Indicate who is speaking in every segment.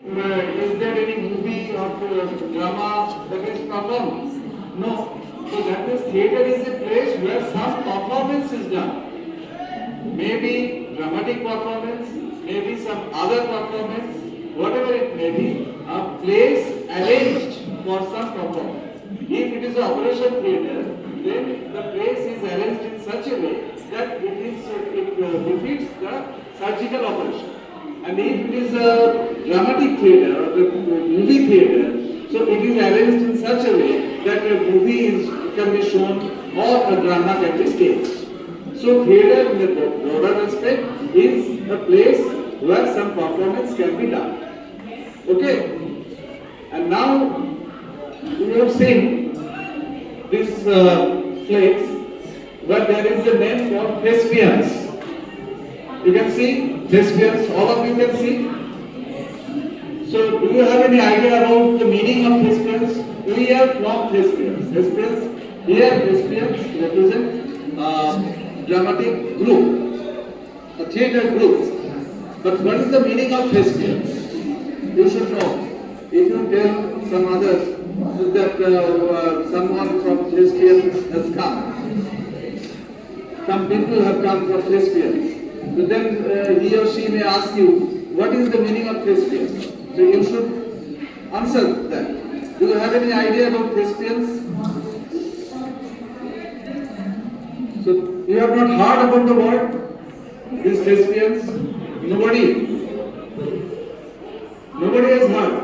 Speaker 1: Is there any movie or drama that is performed? No. So that means theatre is a place where some performance is done. Maybe dramatic performance, maybe some other performance, whatever it may be, a place arranged for some performance. If it is an operation theatre, then the place is arranged in such a way that it befits the surgical operation. And if it is a dramatic theatre or the movie theatre, so it is arranged in such a way that a movie can be shown or a drama can be staged. So theatre in the broader aspect is a place where some performance can be done. Okay? And now we have seen this place where there is a name called Thespians. You can see Thespians, all of you can see. So do you have any idea about the meaning of Thespians? We are from Thespians. Thespians, here Thespians represent dramatic group, a theatre group. But what is the meaning of Thespians? You should know. If you tell some others that someone from Thespians has come, some people have come from Thespians, but then he or she may ask you, what is the meaning of Thespians? So you should answer that. Do you have any idea about Thespians? So you have not heard about the word, these Thespians? Nobody has heard.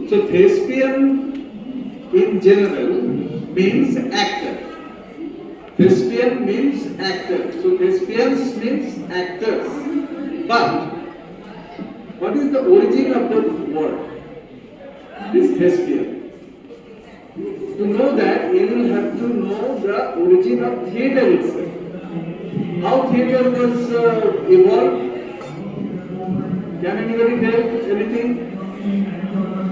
Speaker 1: So Thespian in general means actor. Thespian means actor. So Thespians means actors. But what is the origin of the word? This Thespian. To know that, you will have to know the origin of theatre itself. How theatre was evolved? Can anybody tell anything?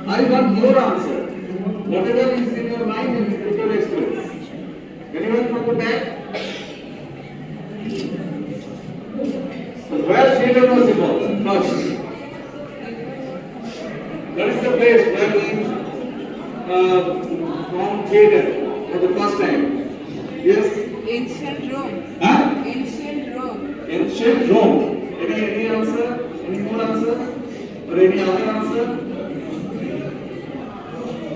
Speaker 1: I want your answer. Whatever is in your mind, you can express. Anyone from the back? So where theatre was evolved? First. That is the place where we found theatre for the first time. Yes?
Speaker 2: Ancient Rome.
Speaker 1: Huh?
Speaker 2: Ancient Rome.
Speaker 1: Ancient Rome. Any answer? Any more answer? Or any other answer?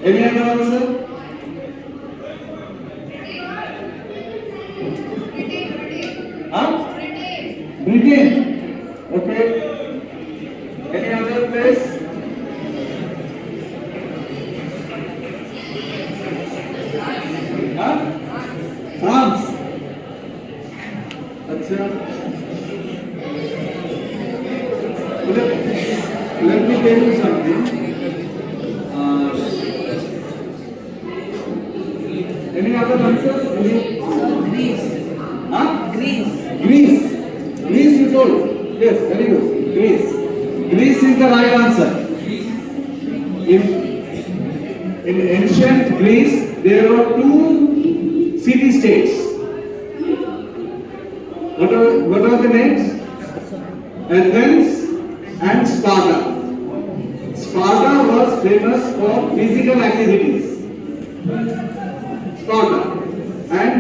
Speaker 1: Any other answer? Huh? Britain. Okay. Any other place? Huh? France. That's it. Let me tell you something. Any other answers?
Speaker 2: Greece.
Speaker 1: Huh?
Speaker 2: Greece.
Speaker 1: Greece. Greece is old. Yes, very good. Greece. Greece is the right answer. In ancient Greece, there were two city-states. What are the names? Athens and Sparta. Sparta was famous for physical activities. Sparta. And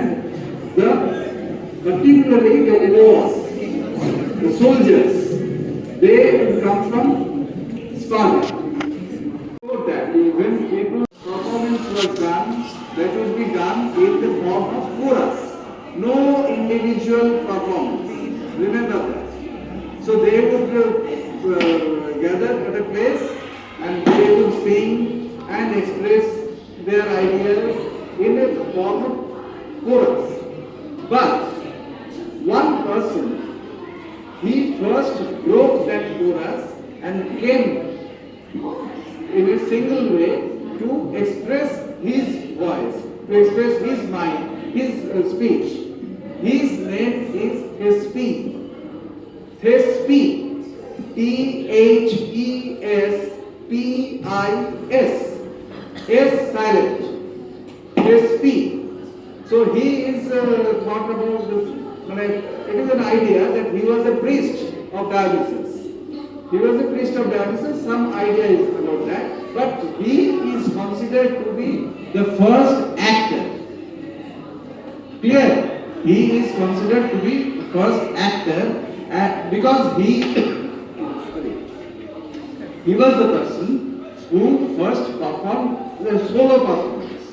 Speaker 1: particularly the warriors, the soldiers, they would come from Sparta. So that when people's performance was done, that would be done in the form of chorus. No individual performance. Remember that. So they would gather at a place and they would sing and express their ideas in a form of chorus. But one person, he first broke that chorus and came in a single way to express his voice, to express his mind, his speech. His name is Thespis. Thespis. Thespis. S silent. Thespis. So he is thought about this. It is an idea that he was a priest of Dionysus. He was a priest of Dionysus, some idea is about that. But he is considered to be the first actor. Clear? He is considered to be the first actor because he was the person who first performed the solo performance.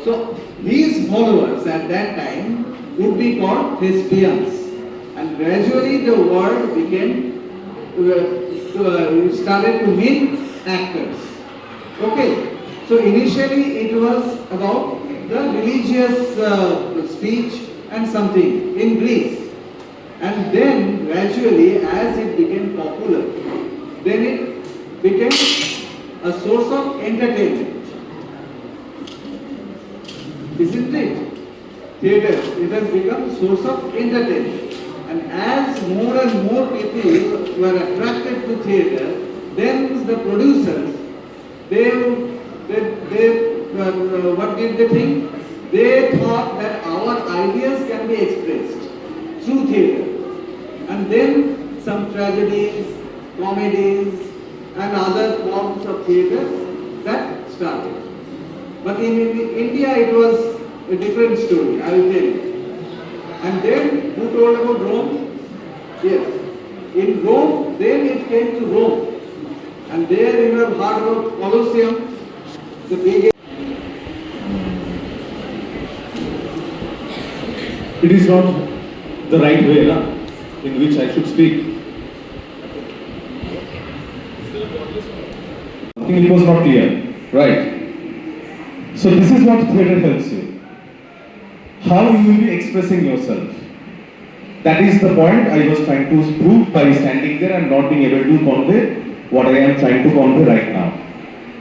Speaker 1: So his followers at that time would be called Thespians, and gradually the word became started to mean actors. Okay, so initially it was about the religious speech and something in Greece, and then gradually as it became popular, then it became a source of entertainment. Isn't it? Theatre, it has become a source of entertainment. And as more and more people were attracted to theatre, then the producers, what did they think? They thought that our ideas can be expressed through theatre. And then some tragedies, comedies, and other forms of theatre that started. But in India it was a different story, I will tell you. And then, who told about Rome? Yes. In Rome, then it came to Rome. And there you have heard about Colosseum, the big.
Speaker 3: It is not the right way in which I should speak. I think it was not clear. Right. So this is what theatre helps you. How you will be expressing yourself. That is the point I was trying to prove by standing there and not being able to convey what I am trying to convey right now.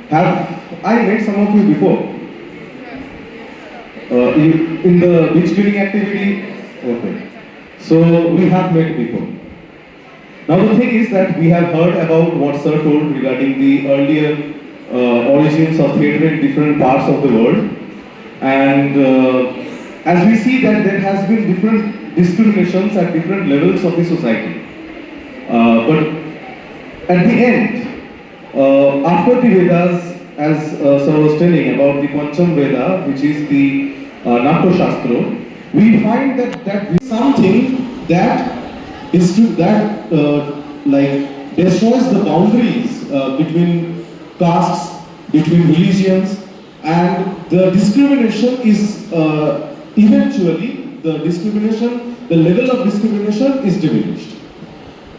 Speaker 3: Have I met some of you before? In the beach cleaning activity? Okay. So we have met before. Now the thing is that we have heard about what Sir told regarding the earlier origins of theatre in different parts of the world. And as we see that there has been different discriminations at different levels of the society. But at the end, after the Vedas, as Sir was telling about the Pancham Veda, which is the Natya Shastra, we find that something that like destroys the boundaries between castes, between religions, and the discrimination is eventually the level of discrimination is diminished.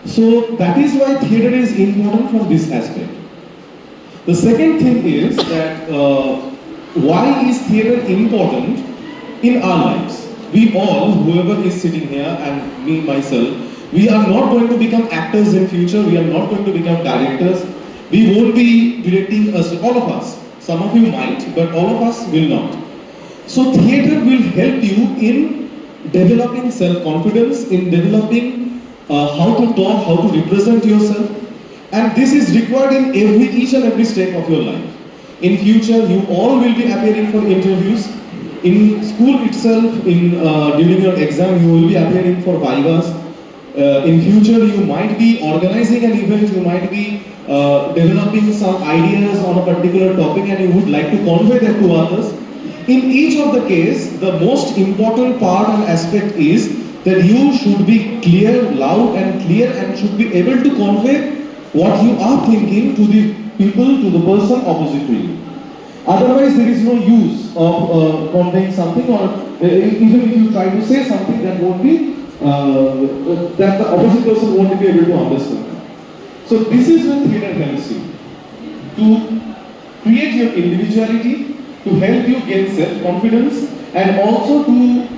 Speaker 3: So that is why theatre is important from this aspect. The second thing is that why is theatre important in our lives? We all, whoever is sitting here and me myself, we are not going to become actors in future, we are not going to become directors, we won't be directing us, all of us. Some of you might, but all of us will not. So theatre will help you in developing self-confidence, in developing how to talk, how to represent yourself, and this is required in each and every step of your life. In future, you all will be appearing for interviews. In school itself, during your exam, you will be appearing for vivas. In future, you might be organizing an event, you might be developing some ideas on a particular topic and you would like to convey that to others. In each of the case, the most important part and aspect is that you should be clear, loud and clear, and should be able to convey what you are thinking to the people, to the person opposite to you. Otherwise, there is no use of conveying something, or even if you try to say something that won't be, that the opposite person won't be able to understand. So this is where theatre helps you to create your individuality, to help you gain self-confidence, and also to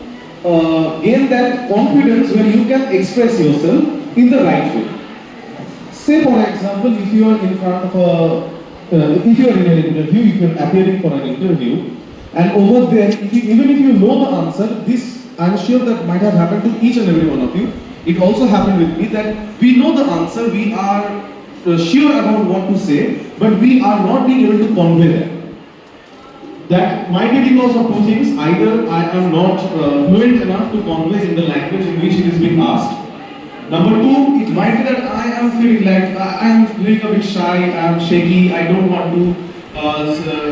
Speaker 3: gain that confidence where you can express yourself in the right way. Say for example, if you are in front of if you are in an interview, if you are appearing for an interview, and over there, even if you know the answer, this I am sure that might have happened to each and every one of you. It also happened with me that we know the answer, we are sure about what to say, but we are not being able to convey that. That might be because of two things. Either I am not fluent enough to convey in the language in which it is being asked. Number two, it might be that I am feeling like I am feeling a bit shy, I am shaky, I don't want to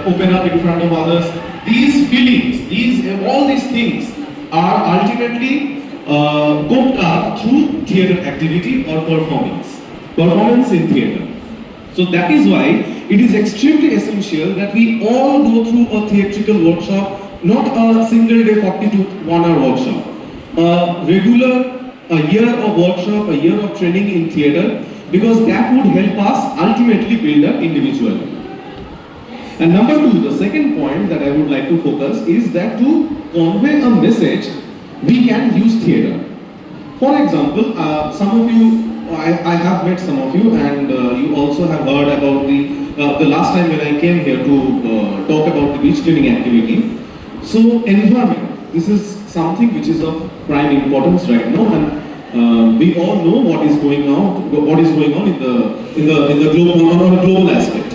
Speaker 3: open up in front of others. These feelings, all these things are ultimately coped up through theatre activity or performance in theatre. So that is why it is extremely essential that we all go through a theatrical workshop, not a single day 40 to 1 hour workshop. A year of workshop, a year of training in theatre, because that would help us ultimately build up individually. And number two, the second point that I would like to focus is that to convey a message, we can use theatre. For example, some of you, I have met some of you, and you also have heard about the last time when I came here to talk about the beach cleaning activity. So environment, this is something which is of prime importance right now, and we all know what is going on in the global aspect.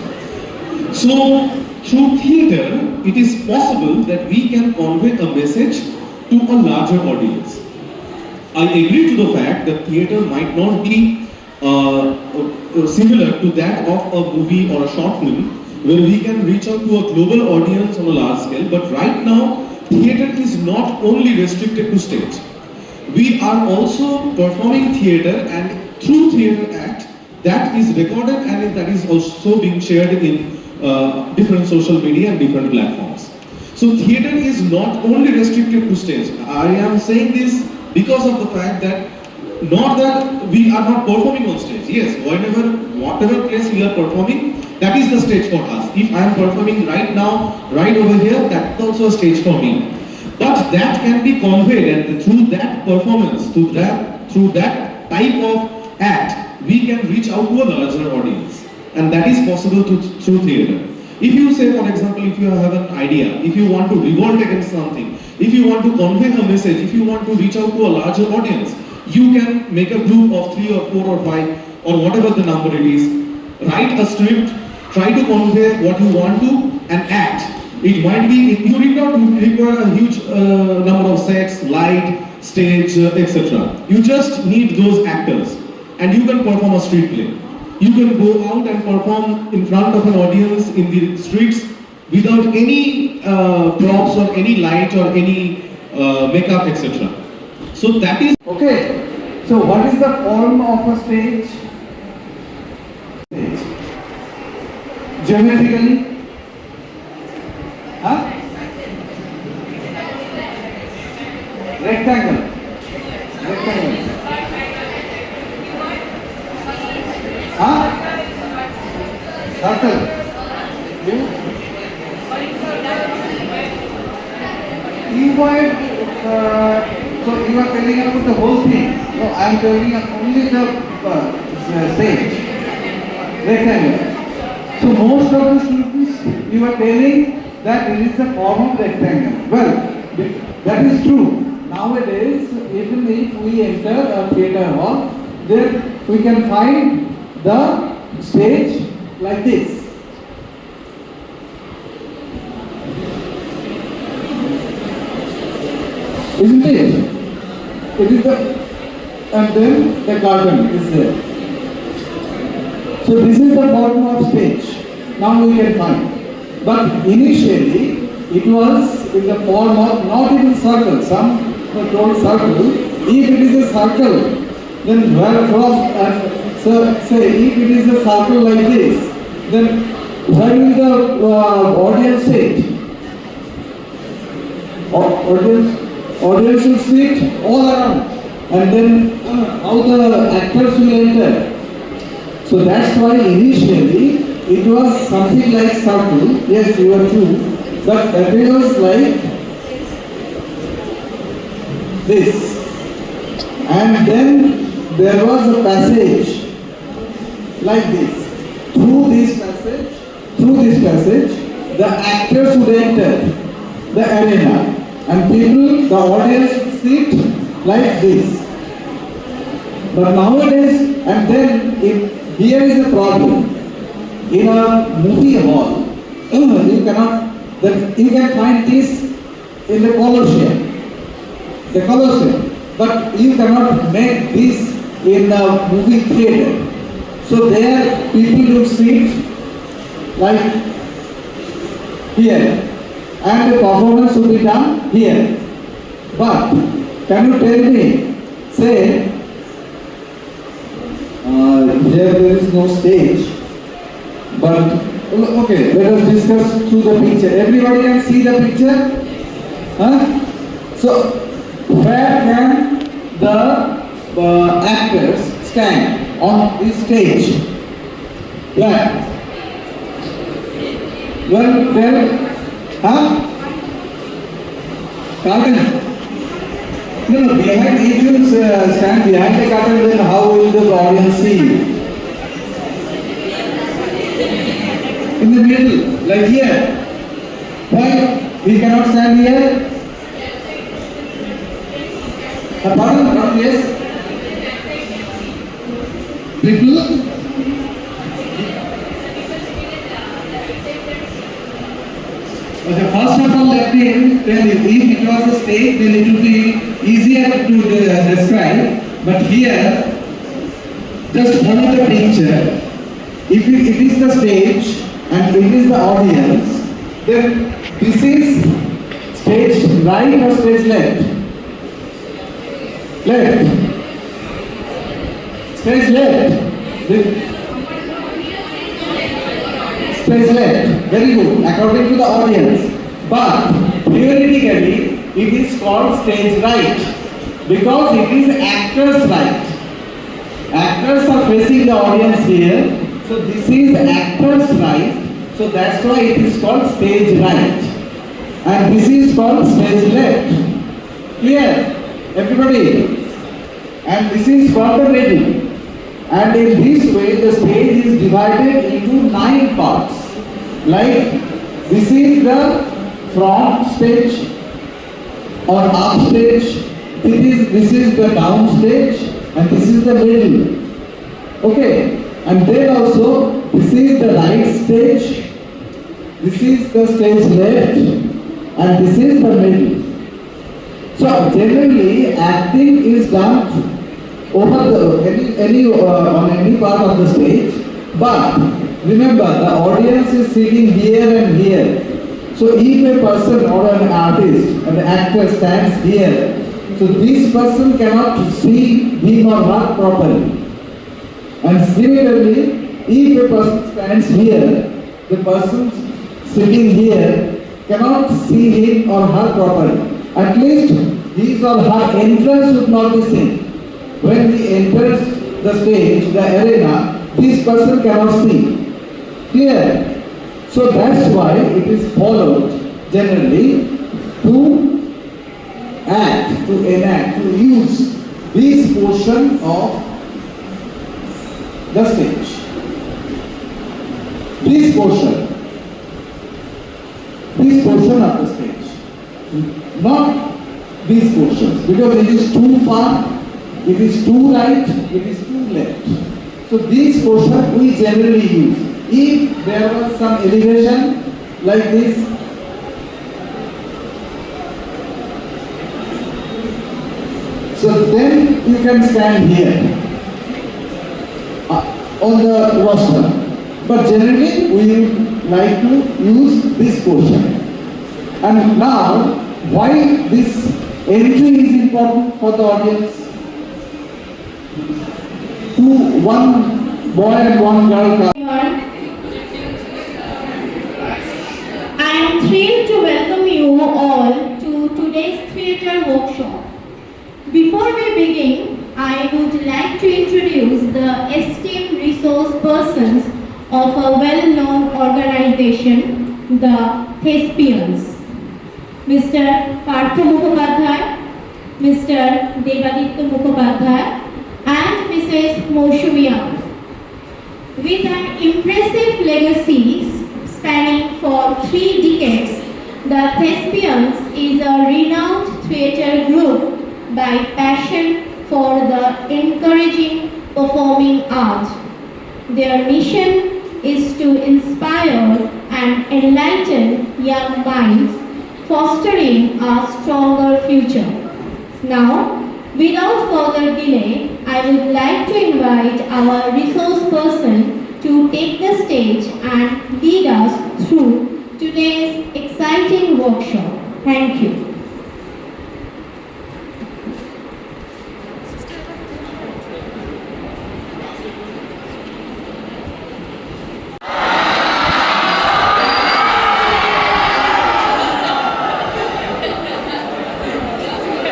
Speaker 3: So through theatre, it is possible that we can convey a message to a larger audience. I agree to the fact that theatre might not be similar to that of a movie or a short film, where we can reach out to a global audience on a large scale. But right now, theatre is not only restricted to stage. We are also performing theatre, and through theatre act, that is recorded and that is also being shared in different social media and different platforms. So theatre is not only restricted to stage. I am saying this because of the fact that not that we are not performing on stage. Yes, whatever place we are performing, that is the stage for us. If I am performing right now, right over here, that's also a stage for me. But that can be conveyed, and through that performance, through that type of act, we can reach out to a larger audience. And that is possible through theatre. If you say, for example, if you have an idea, if you want to revolt against something, if you want to convey a message, if you want to reach out to a larger audience, you can make a group of 3 or 4 or 5 or whatever the number it is, write a script, try to convey what you want to, and act. It might be, you need not require a huge number of sets, light, stage, etc. You just need those actors, and you can perform a street play. You can go out and perform in front of an audience in the streets without any props or any light or any makeup, etc. So that is
Speaker 1: Okay. So what is the form of a stage? Geometrically? Huh? Rectangle. Huh? Circle. Cuboid. So you are telling about the whole thing. No, I am telling only the stage. Rectangle. So most of the students, you are telling that there is a form of rectangle. Well, that is true. Nowadays, even if we enter a theatre hall, there we can find the stage like this. Isn't it? It is the, and then the garden is there. So this is the form of stage. Now we can find. But initially, it was in the form of not even circle. Some were told circle. If it is a circle, then where from? So say if it is a circle like this, then where will the audience sit? Audience will sit all around, and then how the actors will enter. So that's why initially it was something like circle. Yes, you are true, but that was like this, and then there was a passage like this. Through this passage, the actors would enter the arena, and people, the audience would sit like this. But nowadays, and then here is a problem. In a movie hall, you can find this in the Colosseum, but you cannot make this
Speaker 4: in a movie theatre. So there people would sit like here and the performance would be done here. But can you tell me, say, here there is no stage, but okay, let us discuss through the picture. Everybody can see the picture? Huh? So, where can the actors stand on this stage? Where? Well, huh? Curtain. No, behind, if you stand behind the curtain, then how will the audience see you? In the middle, like here. Why we cannot stand here? Pardon, yes? People? Okay, first of all, let me tell you, if it was a stage, then it would be easier to describe. But here, just follow the picture. If it is the stage and it is the audience, then this is stage right or stage left? Left. Stage left. Stage left. Very good. According to the audience. But theoretically, it is called stage right because it is actors' right. Actors are facing the audience here. So this is actors' right. So that's why it is called stage right. And this is called stage left. Clear? Everybody? And this is called the middle. And in this way, the stage is divided into 9 parts. Like, this is the front stage or up stage. This is the down stage, and this is the middle. Okay. And then also, this is the right stage. This is the stage left, and this is the middle. So generally, acting is done over the on any part of the stage. But remember, the audience is sitting here and here. So if a person or an artist, an actor stands here, so this person cannot see him or her properly. And similarly, if a person stands here, the person sitting here cannot see him or her properly. At least his or her entrance would not be seen. When he enters the stage, the arena, this person cannot see. Clear? So that's why it is followed generally to act, to enact, to use this portion of the stage. This portion of the stage. Not these portions, because it is too far, it is too right, it is too left. So these portions we generally use. If there was some elevation like this, so then you can stand here on the rostrum. But generally we like to use this portion. And now, why this entry is important for the audience? One boy and one girl.
Speaker 5: I am thrilled to welcome you all to today's theatre workshop. Before we begin, I would like to introduce the esteemed resource persons of a well-known organization, the Thespians. Mr. Partha Mukhopadhyay, Mr. Debaaditya Mukhopadhyay, and Mrs. Moshuvian. With an impressive legacy spanning for 3 decades, the Thespians is a renowned theatre group by passion for the encouraging performing art. Their mission is to inspire and enlighten young minds, fostering a stronger future. Now, without further delay, I I would like to invite our resource person to take the stage and lead us through today's exciting workshop. Thank you.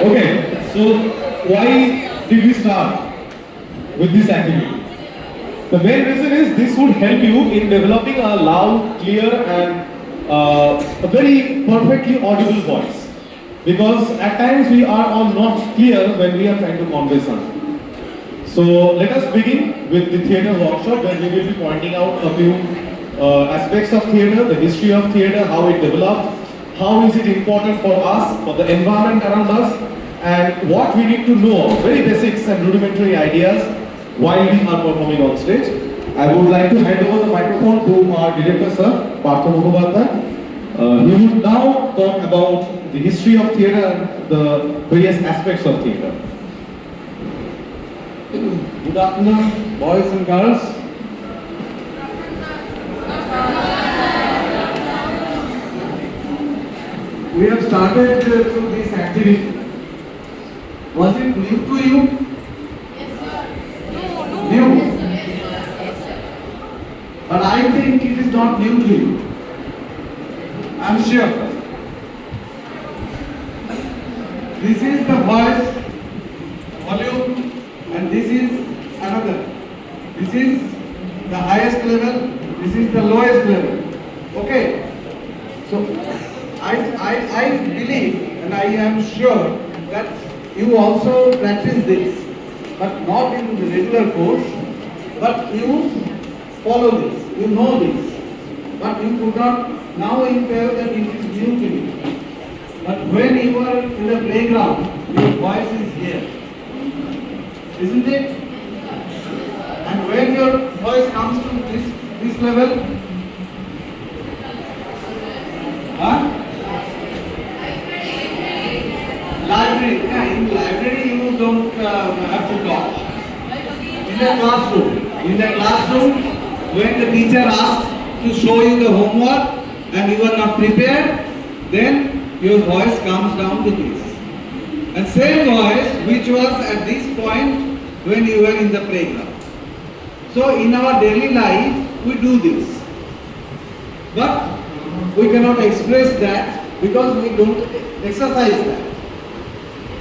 Speaker 3: Okay, so why did we start with this activity? The main reason is this would help you in developing a loud, clear and a very perfectly audible voice. Because at times we are all not clear when we are trying to convey something. So let us begin with the theatre workshop where we will be pointing out a few aspects of theatre, the history of theatre, how it developed, how is it important for us, for the environment around us, and what we need to know, very basics and rudimentary ideas while we are performing on stage. I would like to hand over the microphone to our director, Sir Partha Mukhopadhyay. He would now talk about the history of theatre and the various aspects of theatre.
Speaker 1: Good afternoon, boys and girls. We have started through this activity. Was it new to you?
Speaker 2: Yes, sir.
Speaker 1: New? But I think it is not new to you. I am sure. This is the voice, volume, and this is another. This is the highest level, this is the lowest level. Okay? So, I believe and I am sure that you also practice this, but not in the regular course, but you follow this, you know this, but you could not, now you tell that it is new to you. But when you are in the playground, your voice is here. Isn't it? And when your voice comes to this level, huh? Library. Yeah, in library you don't have to talk. In the classroom. In the classroom, when the teacher asks to show you the homework and you are not prepared, then your voice comes down to this. And same voice which was at this point when you were in the playground. So in our daily life, we do this. But we cannot express that because we don't exercise that.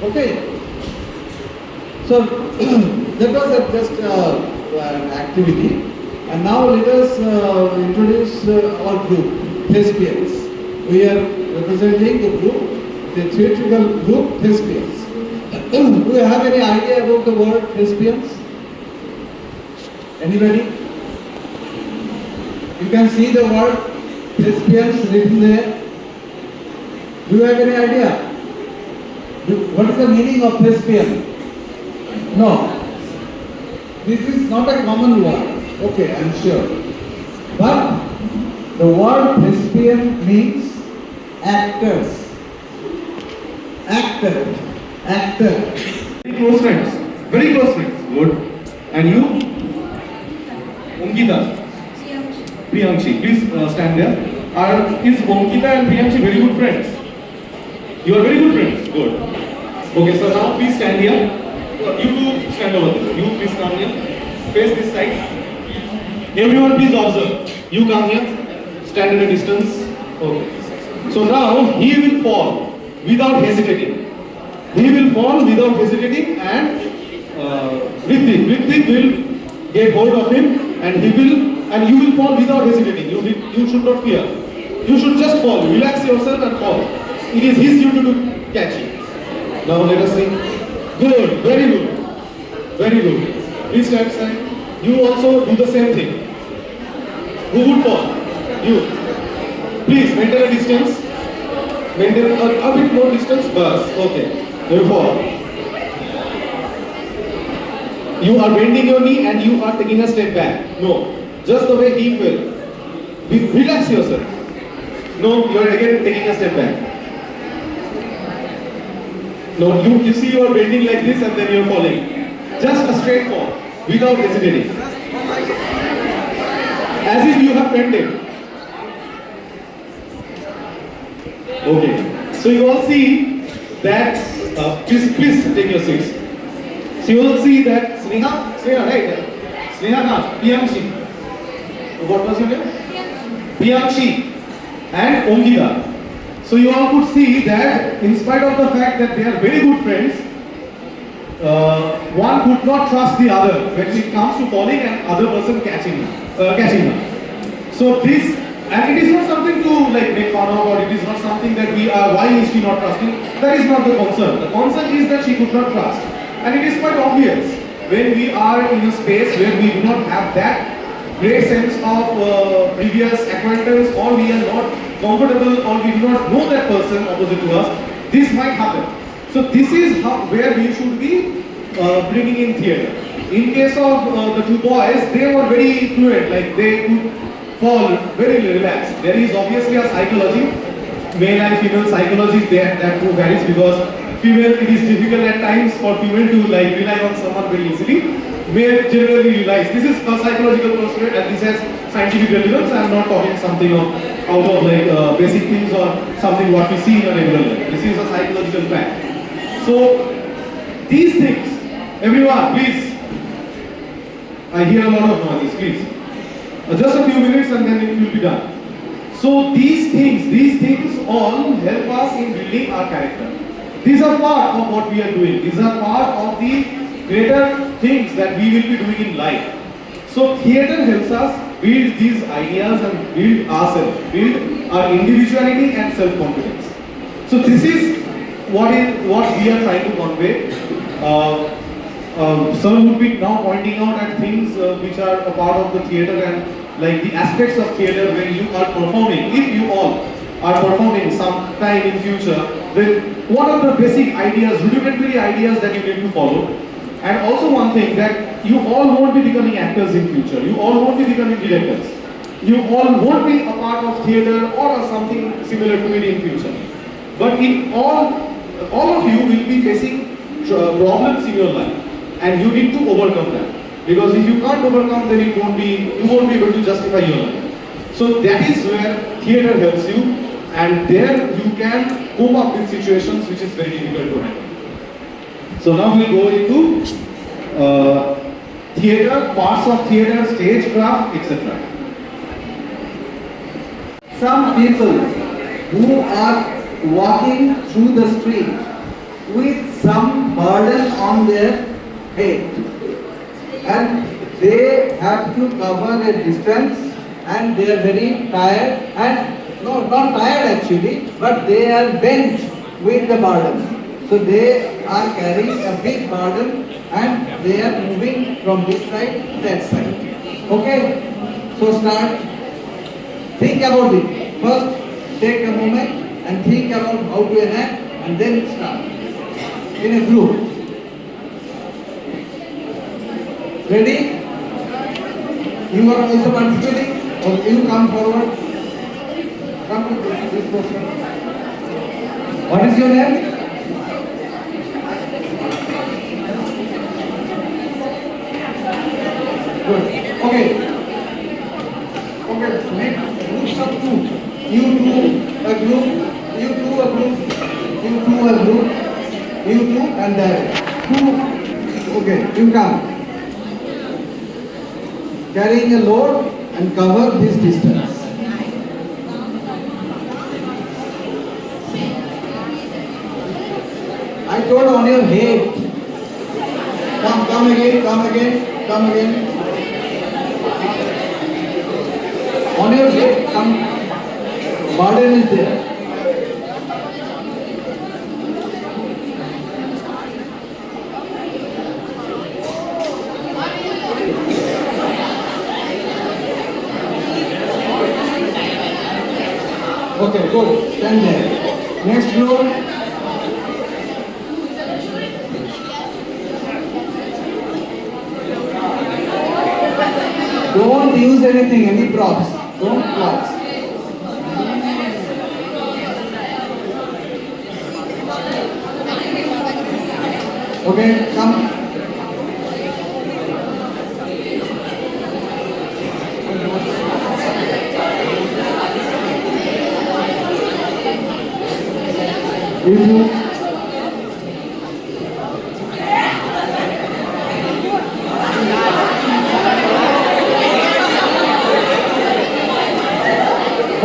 Speaker 1: Okay? So that was just an activity. And now let us introduce our group, Thespians. We are representing the group, the theatrical group Thespians. Do you have any idea about the word Thespians? Anybody? You can see the word Thespians written there. Do you have any idea? What is the meaning of Thespian? No. This is not a common word. Okay, I am sure. But the word Thespian means actors. Actor.
Speaker 3: Very close friends. Very close friends. Good. And you? Omkita. Priyanshi. Please stand there. Is Omkita and Priyanshi very good friends? You are very good friends. Good. Okay, so now please stand here. You two stand over there. You please come here. Face this side. Everyone please observe. You come here. Stand at a distance. Okay. So now he will fall without hesitating. He will fall without hesitating and Ritik will get hold of him and you will fall without hesitating. You should not fear. You should just fall. Relax yourself and fall. It is his duty to catch you. Now let us sing. Good, very good. Very good. Please stand aside. You also do the same thing. Who would fall? You. Please maintain a distance. Maintain a bit more distance. Bas. Okay. You fall. You are bending your knee and you are taking a step back. No. Just the way he will. Relax yourself. No, you are again taking a step back. No, you see you are bending like this and then you are falling. Just a straight fall, without hesitating. As if you have fainted. Okay. So you all see that, please take your seats. So you will see that Sneha, right? Sneha, no, Priyanshi. What was your name? Priyanshi and Ongida. So you all could see that in spite of the fact that they are very good friends, one could not trust the other when it comes to falling and other person catching her. So this, and it is not something to like make fun of, or it is not something that we are, why is she not trusting? That is not the concern. The concern is that she could not trust. And it is quite obvious when we are in a space where we do not have that great sense of previous acquaintance, or we are not comfortable, or we do not know that person opposite to us, this might happen. So this is where we should be bringing in theatre. In case of the two boys, they were very fluent, like they could fall very relaxed. There is obviously a psychology, male and female psychology there, that too varies, because female, it is difficult at times for female to like rely on someone very easily. Male generally relies. This is a psychological postulate and this has scientific relevance. I am not talking something out of like basic things or something what we see in a regular life. This is a psychological fact. So these things, everyone, please. I hear a lot of noises, please. Just a few minutes and then it will be done. So these things all help us in building our character. These are part of what we are doing. These are part of the greater things that we will be doing in life. So theatre helps us build these ideas and build ourselves, build our individuality and self-confidence. So this is what we are trying to convey. Sir would be now pointing out at things which are a part of the theatre and like the aspects of theatre when you are performing. If you all are performing sometime in future, then what are the basic ideas, rudimentary ideas that you need to follow? And also one thing, that you all won't be becoming actors in future. You all won't be becoming directors. You all won't be a part of theatre or something similar to it in future. But in all of you will be facing problems in your life, and you need to overcome that. Because if you can't overcome, then you won't be able to justify your life. So that is where theatre helps you, and there you can cope up with situations which is very difficult to handle. So now we'll go into theatre, parts of theatre, stagecraft, etc.
Speaker 4: Some people who are walking through the street with some burden on their head, and they have to cover a distance, and they are very tired, and no, not tired actually, but they are bent with the burden. So they are carrying a big burden and they are moving from this side to that side. Okay? So start. Think about it. First, take a moment and think about how to enact, and then start. In a group. Ready? You are also participating? Or you come forward? Come to this person. What is your name? Good. Okay. Okay. Make groups of two. You two a group. You two a group. You two a group. You two and that. Two. Okay. You come. Carrying a load and cover this distance. I told on your head. Come again, come again, come again. On your head, come. Burden is there. Okay, good. Stand there. Next group. Don't use anything, any props. Don't props. Okay, come. If you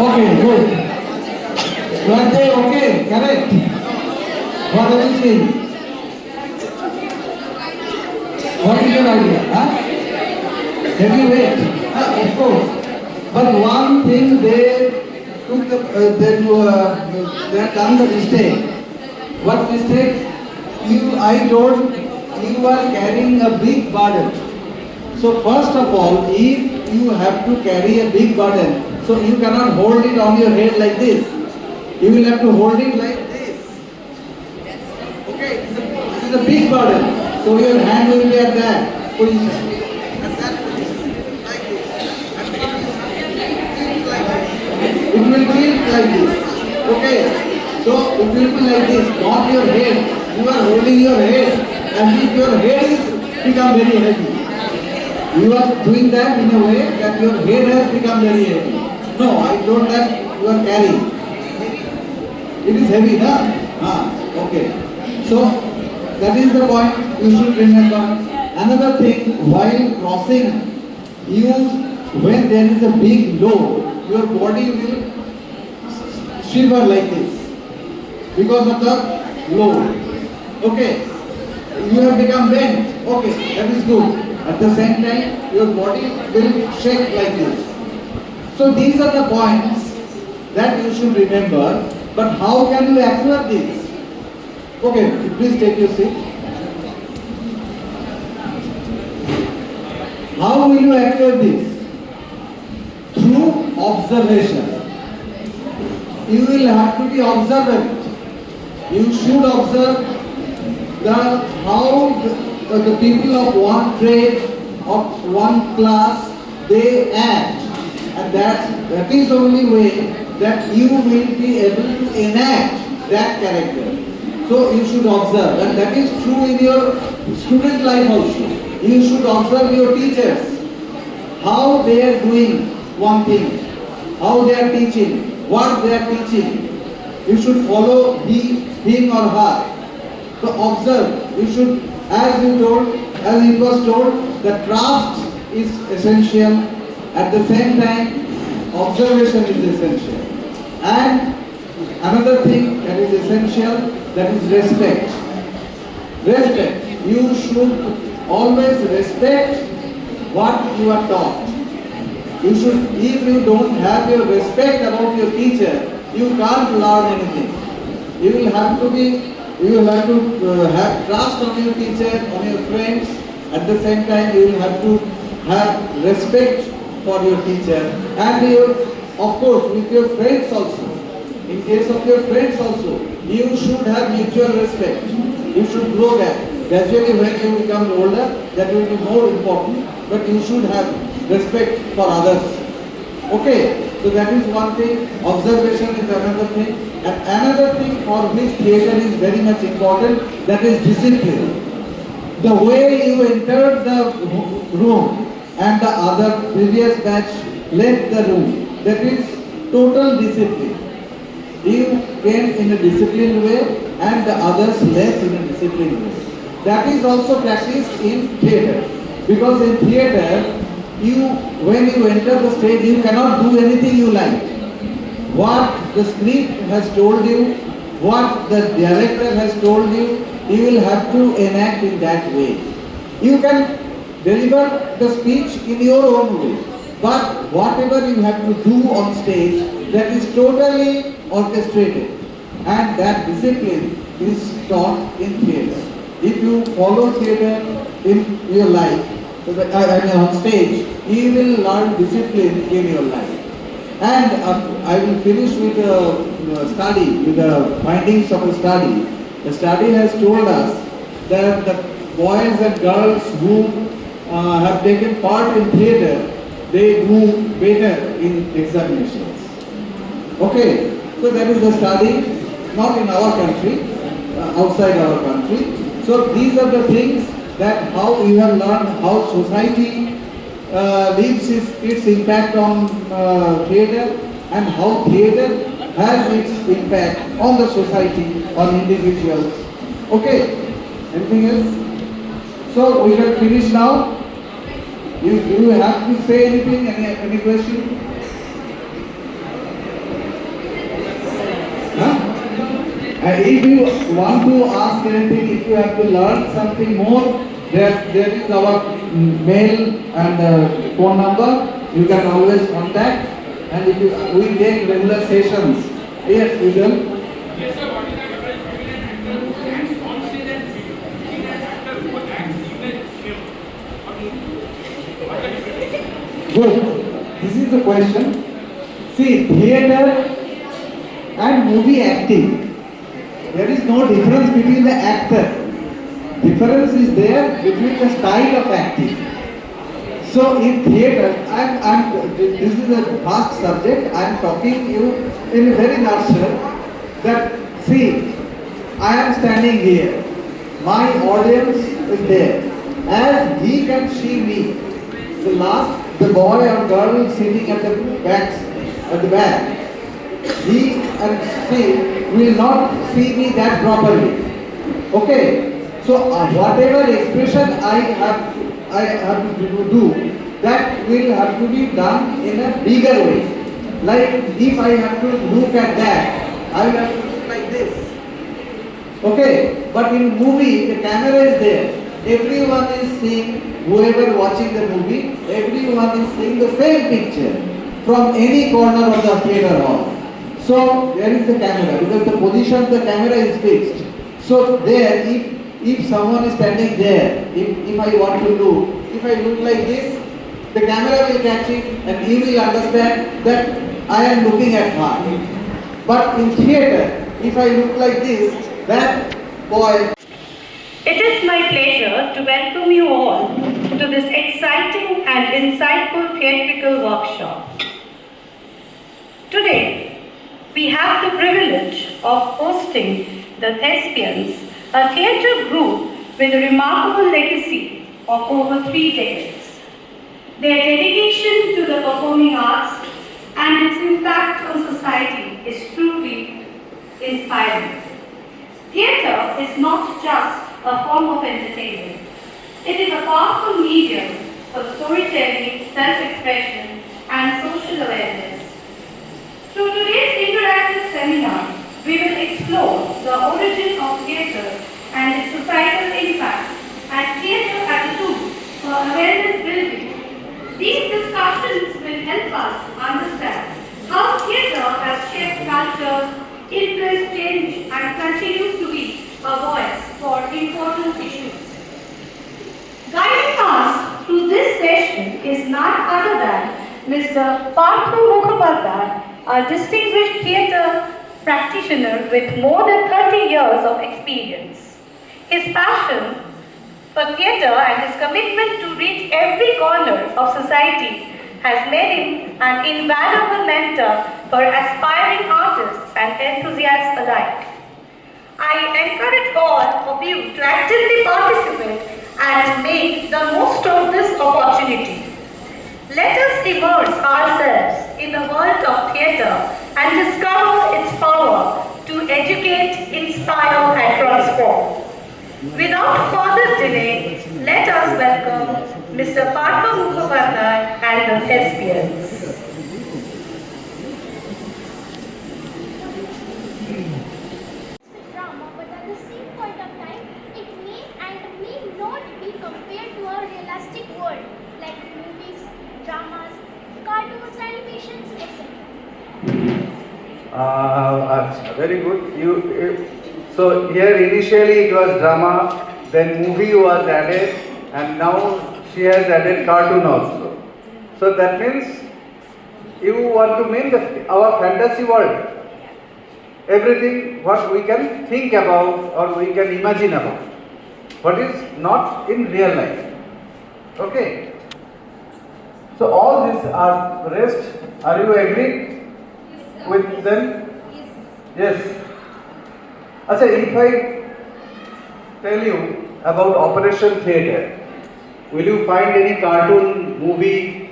Speaker 4: Okay, good. Were they okay? Correct. What are you saying? What is your idea? Huh? Heavyweight. Of course. But one thing they took they have done the mistake. What mistake? I told you are carrying a big burden. So first of all, if you have to carry a big burden, so you cannot hold it on your head like this. You will have to hold it like this. Okay, this is a big burden. So your hand will be at that position. At that position. Like this. It will be like this. Okay. So it will be like this, not your head. You are holding your head. And if your head is become very heavy. You are doing that in a way that your head has become very heavy. No, I told that you are carrying. It is heavy, huh? Okay. So, that is the point you should remember. Another thing, while crossing, when there is a big load, your body will shiver like this because of the load. Okay. You have become bent. Okay, that is good. At the same time, your body will shake like this. So these are the points that you should remember. But how can you acquire this? Okay, please take your seat. How will you acquire this? Through observation. You will have to be observant. You should observe how the people of one trade, of one class, they act. And that is the only way that you will be able to enact that character. So you should observe, and that is true in your student life also. You should observe your teachers, how they are doing one thing, how they are teaching, what they are teaching. You should follow him or her. So observe. You should, as it was told, the craft is essential. At the same time, observation is essential. And another thing that is essential, that is respect. Respect. You should always respect what you are taught. You should, if you don't have your respect about your teacher, you can't learn anything. You will have to have trust on your teacher, on your friends. At the same time, you will have to have respect for your teacher and of course with your friends also. In case of your friends also, you should have mutual respect. You should grow that. Gradually when you become older, that will be more important. But you should have respect for others. Okay, so that is one thing. Observation is another thing. And another thing for which theatre is very much important, that is discipline. The way you entered the room and the other previous batch left the room, that is total discipline. You came in a disciplined way and the others left in a disciplined way. That is also practiced in theatre. Because in theatre, when you enter the stage, you cannot do anything you like. What the script has told you, what the director has told you, you will have to enact in that way. You can deliver the speech in your own way, but whatever you have to do on stage, that is totally orchestrated, and that discipline is taught in theatre. If you follow theatre in your life, on stage, you will learn discipline in your life. And I will finish with a study, with the findings of a study. The study has told us that the boys and girls who have taken part in theatre, they do better in examinations. Okay, so that is the study, not in our country, outside our country. So these are the things that how you have learned how society leaves its impact on theatre, and how theatre has its impact on the society, on individuals. Okay, anything else? So we shall finish now. You have to say anything, any question? Huh? If you want to ask anything, if you have to learn something more, there is our mail and phone number. You can always contact. And if we take regular sessions, yes, we will. Good. This is the question. See, theatre and movie acting, there is no difference between the actor. Difference is there between the style of acting. So in theatre, this is a vast subject. I am talking you in a very nutshell. That see, I am standing here. My audience is there. As he can see me, the boy or girl sitting at the back, he and she will not see me that properly. Okay, so whatever expression I have to do, that will have to be done in a bigger way. Like if I have to look at that, I will have to look like this. Okay, but in movie the camera is there. Everyone is seeing, whoever watching the movie, everyone is seeing the same picture from any corner of the theatre hall. So there is the camera, because the position of the camera is fixed. So there, if someone is standing there, if I want to do, if I look like this, the camera will catch it and he will understand that I am looking at her. But in theatre, if I look like this, that boy.
Speaker 6: It is my pleasure to welcome you all to this exciting and insightful theatrical workshop. Today, we have the privilege of hosting the Thespians, a theatre group with a remarkable legacy of over 3 decades. Their dedication to the performing arts and its impact on society is truly inspiring. Theatre is not just a form of entertainment. It is a powerful medium for storytelling, self-expression, and social awareness. Through today's interactive seminar, we will explore the origin of theatre and its societal impact, and theatre as a tool for awareness building. These discussions will help us understand how theatre has shaped cultures, influenced change, and continues to be a voice for important issues. Guiding us through this session is none other than Mr. Partha Mukhopadhyay, a distinguished theatre practitioner with more than 30 years of experience. His passion for theatre and his commitment to reach every corner of society has made him an invaluable mentor for aspiring artists and enthusiasts alike. I encourage all of you to actively participate and make the most of this opportunity. Let us immerse ourselves in the world of theatre and discover its power to educate, inspire, and transform. Without further delay, let us welcome Mr. Partha Mukhopadhyay and the Thespians.
Speaker 2: Drama, but at the same point of time, it may and may not be compared to our realistic world, like movies, dramas, cartoons, animations, etc.
Speaker 7: Very good. So here initially it was drama, then movie was added, and now she has added cartoon also. So that means you want to make our fantasy world. Everything what we can think about or we can imagine about. What is not in real life. Okay. So all these are rest. Are you agree with them? Yes. Achha, if I tell you about Operation Theatre, will you find any cartoon, movie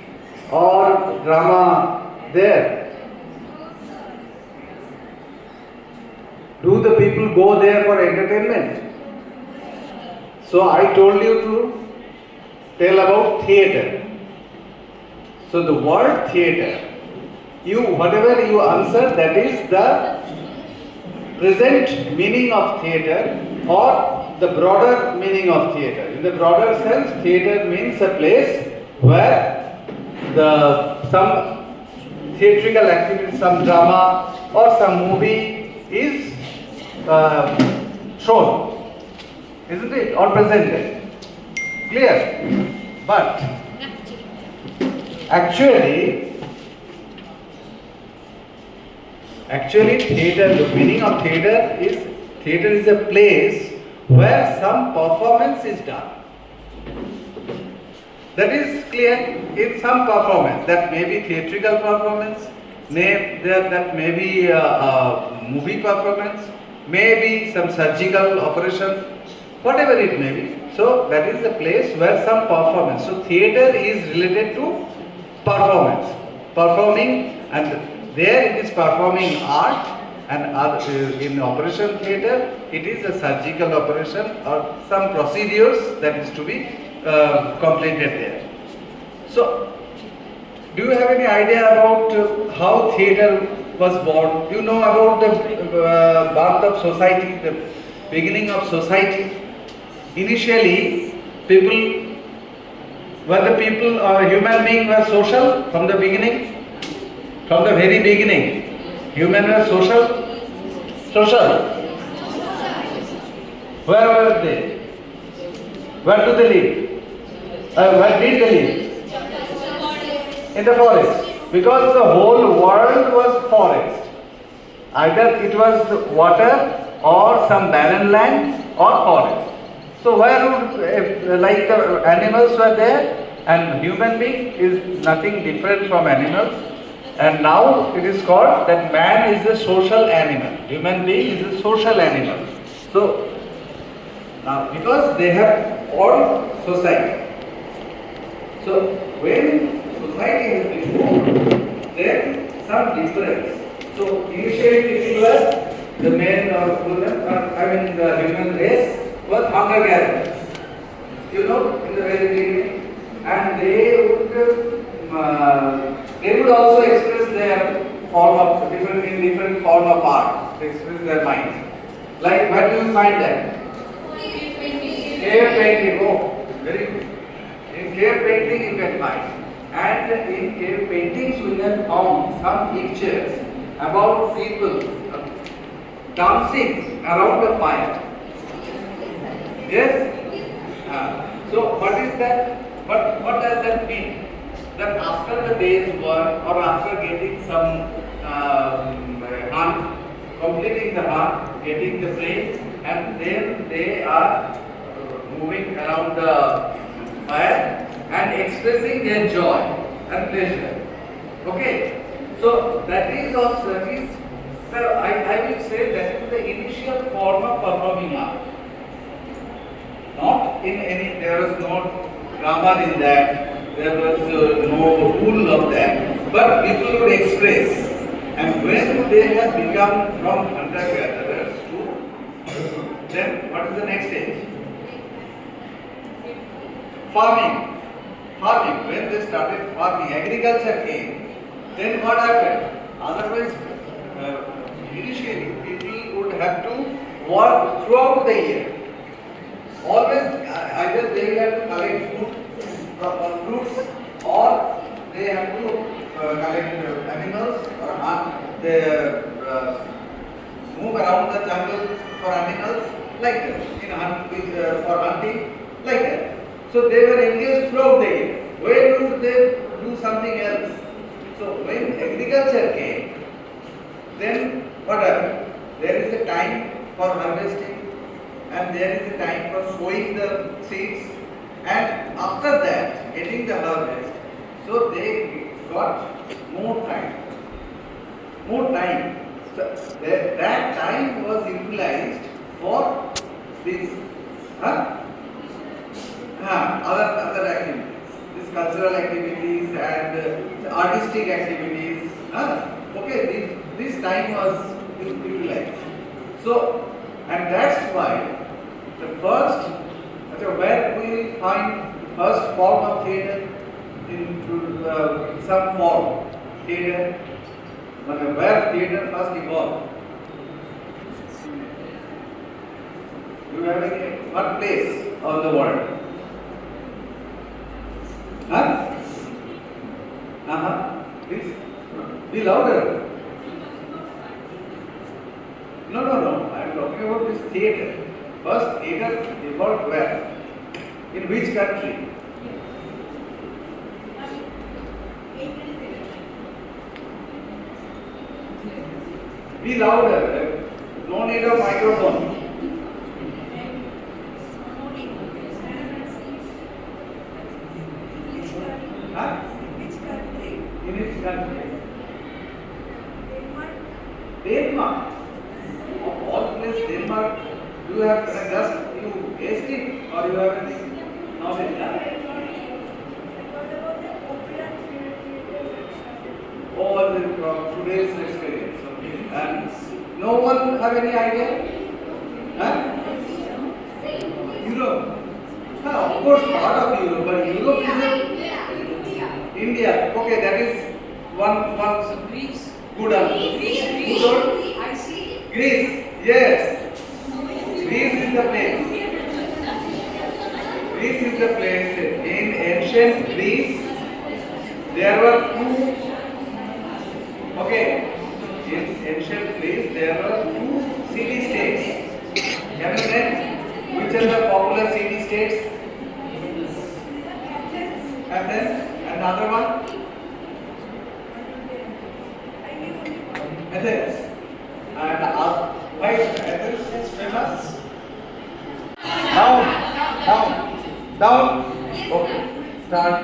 Speaker 7: or drama there? Do the people go there for entertainment? So I told you to tell about theatre. So the word theatre, whatever you answer, that is the present meaning of theatre or the broader meaning of theatre. In the broader sense, theatre means a place where some theatrical activity, some drama or some movie is shown, isn't it, or presented? Clear? But actually theatre, the meaning of theatre is a place where some performance is done. That is clear. In some performance, that may be theatrical performance, that may be a movie performance, may be some surgical operation, whatever it may be. So that is the place where some performance. So theatre is related to performance, performing, and there it is performing art, and in operation theatre it is a surgical operation or some procedures that is to be completed there. So do you have any idea about how theatre was born? You know about the birth of society, the beginning of society. Initially, human beings were social from the beginning, from the very beginning. Human were social. Where were they? Where do they live? Where did they live? In the forest. Because the whole world was forest. Either it was water or some barren land or forest. So where would, like the animals were there, and human being is nothing different from animals. And now it is called that man is a social animal. Human being is a social animal. So now because they have formed society. So when society has been formed, then some difference. So initially people were the men or women, the human race was hunter gatherers. You know, in the very beginning, and they would also express their different form of art. They express their minds. Like where do you find that? Cave painting. Oh, very good. In cave painting you can find. And in cave paintings we have found some pictures about people dancing around the fire. Yes? So what is that? What does that mean? That after the day's work or after getting some hunt, completing the hunt, getting the prey, and then they are moving around the fire and expressing their joy and pleasure. Okay? So that is also, I will say that is the initial form of performing art. Not in any, there was no grammar in that, there was no rule of that, but people would express. And when they have become from hunter-gatherers to, then what is the next stage? Farming. When they started farming, agriculture came. Then what happened? Otherwise, initially people would have to work throughout the year. Always either they will have to collect fruits or they have to collect animals or hunt. They move around the jungle for animals like that, for hunting like that. So they were engaged throughout the year. Where would they do something else? So when agriculture came, then what happened? There is a time for harvesting and there is a time for sowing the seeds, and after that getting the harvest. So they got more time. So that time was utilized for these other activities, these cultural activities and artistic activities. Okay, this time was utilized. So, and that's why the first, where we find first form of theatre into some form, theatre, where theatre first evolved. You have any, what place of the world? Huh? Please, be louder. No, I am talking about this theatre. First theatre evolved where? In which country? Be louder. No need of microphone. Huh? In which country? Denmark. Of all places, Denmark. Do you have just you taste it or you have any knowledge? All from today's experience. Okay. And no one have any idea? Huh? Europe. Of course, part of Europe, but Europe is India. Okay, that is one Greece. Good answer. Greece. Yes. Greece is the place. Greece is the place. In ancient Greece, there were two. Okay. In ancient Greece, there were two city-states. Can you name which are the popular city-states? Athens. Another one? Athens. And why Athens is famous? Down. Okay. Start.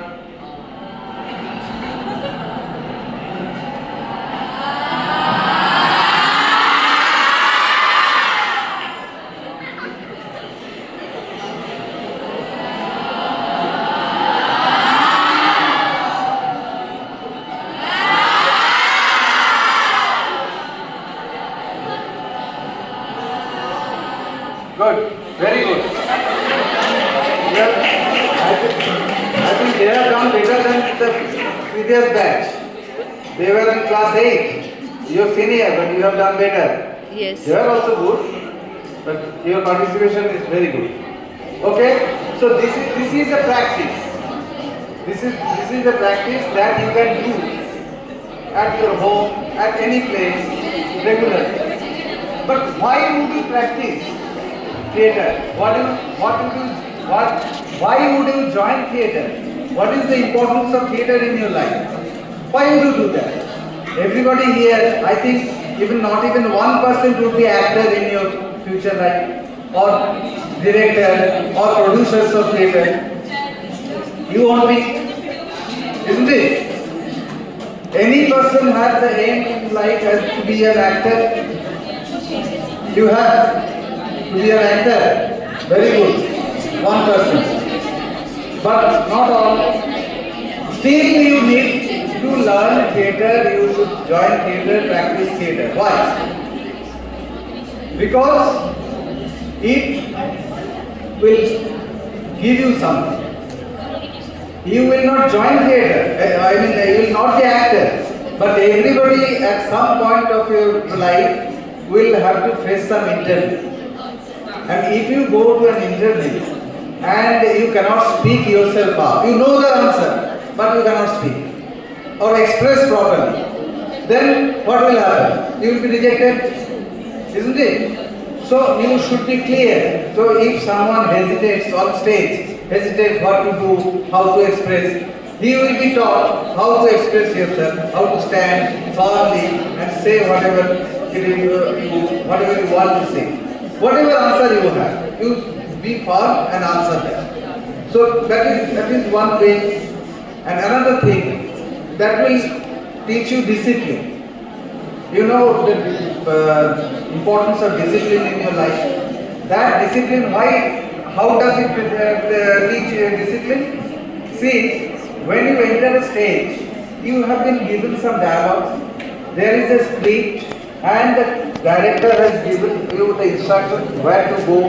Speaker 7: Good, very good. I think they have done better than the previous batch. They were in class 8. You are senior, but you have done better.
Speaker 8: Yes.
Speaker 7: They are also good, but your participation is very good. Okay, so this is a practice. This is a practice that you can do at your home, at any place, regularly. But why would you practice theatre? Why would you join theatre? What is the importance of theatre in your life? Why would you do that? Everybody here, I think, not even 1% would be actor in your future life, or director, or producers of theatre. You won't be, isn't it? Any person has the aim in life as to be an actor. You have to be an actor. Very good. 1%. But not all. Still you need to learn theatre, you should join theatre, practice theatre. Why? Because it will give you something. You will not join theatre, you will not be actor, but everybody at some point of your life will have to face some interview. And if you go to an interview and you cannot speak yourself up, you know the answer, but you cannot speak or express properly, then what will happen? You will be rejected, isn't it? So you should be clear. So if someone hesitates on stage, hesitates what to do, how to express, he will be taught how to express yourself, how to stand firmly and say whatever you want to say. Whatever answer you have, you be firm and answer that. So that is one way. And another thing, that will teach you discipline. You know the importance of discipline in your life. That discipline, how does it teach you discipline? See, when you enter a stage, you have been given some dialogues. There is a script, and director has given you the instructions where to go,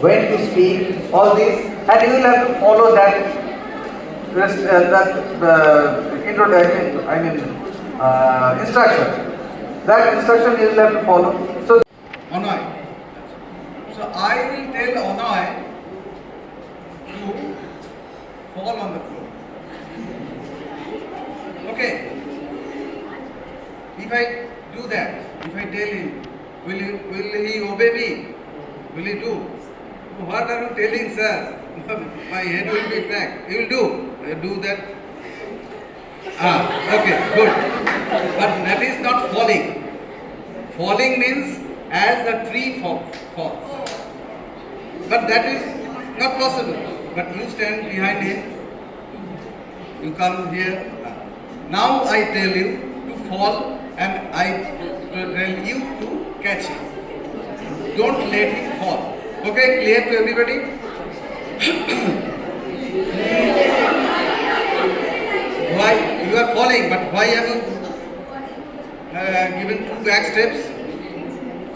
Speaker 7: when to speak, all this, and you will have to follow that. Instruction. That instruction you will have to follow. So, Onoy. So I will tell Onoy to fall on the floor. Okay. If I do that, if I tell him, will he obey me? Will he do? What are you telling, sir? My head will be cracked. He will do. Do that. Okay, good. But that is not falling. Falling means as the tree falls. But that is not possible. But you stand behind him. You come here. Now I tell you to fall and I tell you to catch him. Don't let him fall. Okay, clear to everybody? Why? You are falling, but why have you given 2 back steps?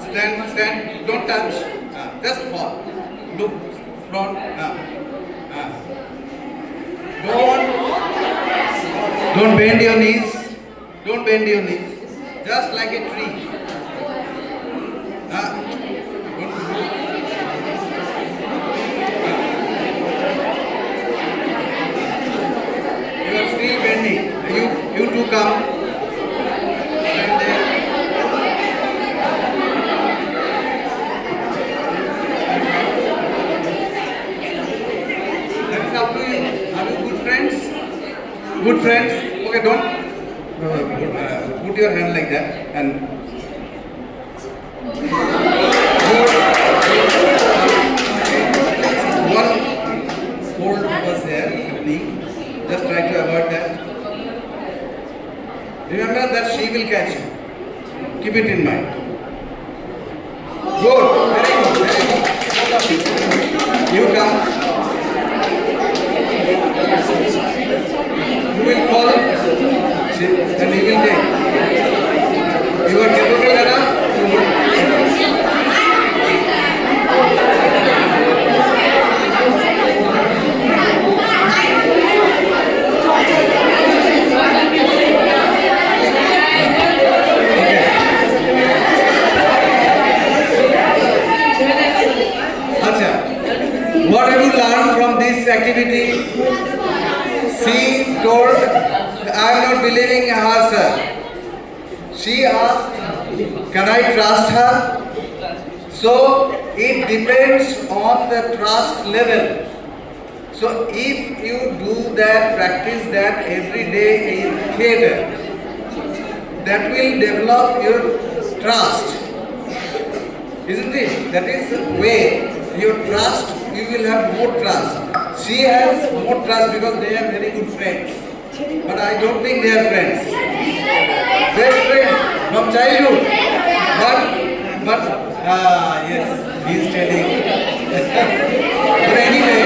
Speaker 7: Stand, don't touch. Just fall. Look, front. Don't bend your knees. Don't bend your knees. Just like a tree. You are still bending. You two come. And then. That's up to you. Are you good friends? Good friends? Okay, don't put your hand like that and one hold was there, knee. Just try to avoid that. Remember that she will catch you. Keep it in mind. Good. Very good. Very good. You come. You will fall and he will take. You are capable enough. What have you learned from this activity? She told, I am not believing her, sir. She asked, can I trust her? So it depends on the trust level. So if you do that, practice that every day in theatre, that will develop your trust. Isn't it? That is the way. Your trust, you will have more trust. She has more trust because they are very good friends. But I don't think they are friends. Best friend from childhood. But yes, he is telling. But anyway,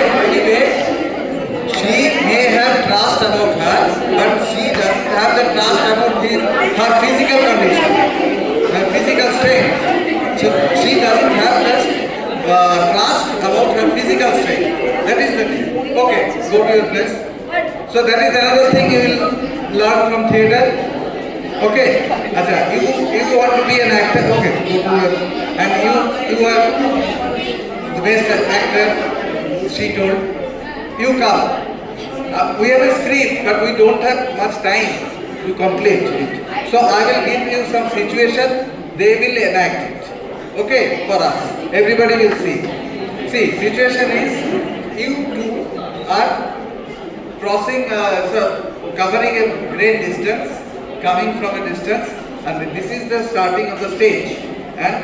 Speaker 7: she may have trust about her, but she doesn't have the trust about her physical condition, her physical strength. So she doesn't have the trust about her physical strength. That is the thing. Okay, go to your place. So that is another thing you will learn from theatre. Okay, Acha, you want to be an actor. Okay, go to your, and you are the best actor. She told. You come. We have a script, but we don't have much time to complete it. So I will give you some situation. They will enact it. Okay, for us. Everybody will see. See, situation is you two are crossing, covering a great distance, coming from a distance, and this is the starting of the stage, and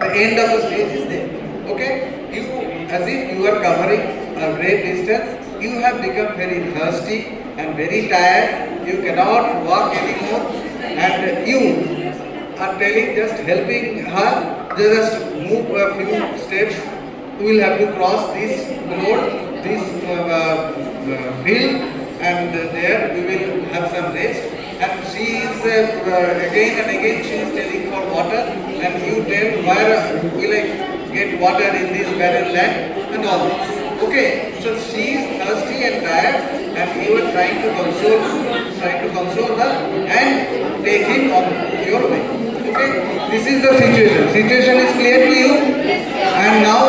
Speaker 7: the end of the stage is there. Okay, you, as if you are covering a great distance, you have become very thirsty and very tired. You cannot walk anymore, and you are telling, just helping her, just move a few steps. We will have to cross this road, this field, and there we will have some rest. and she is again and again she is telling for water, and you tell where will I get water in this barren land and all this. Okay, so she is thirsty and tired, and you are trying to console her and take him on your way. Okay, this is the situation. Situation is clear to you, and now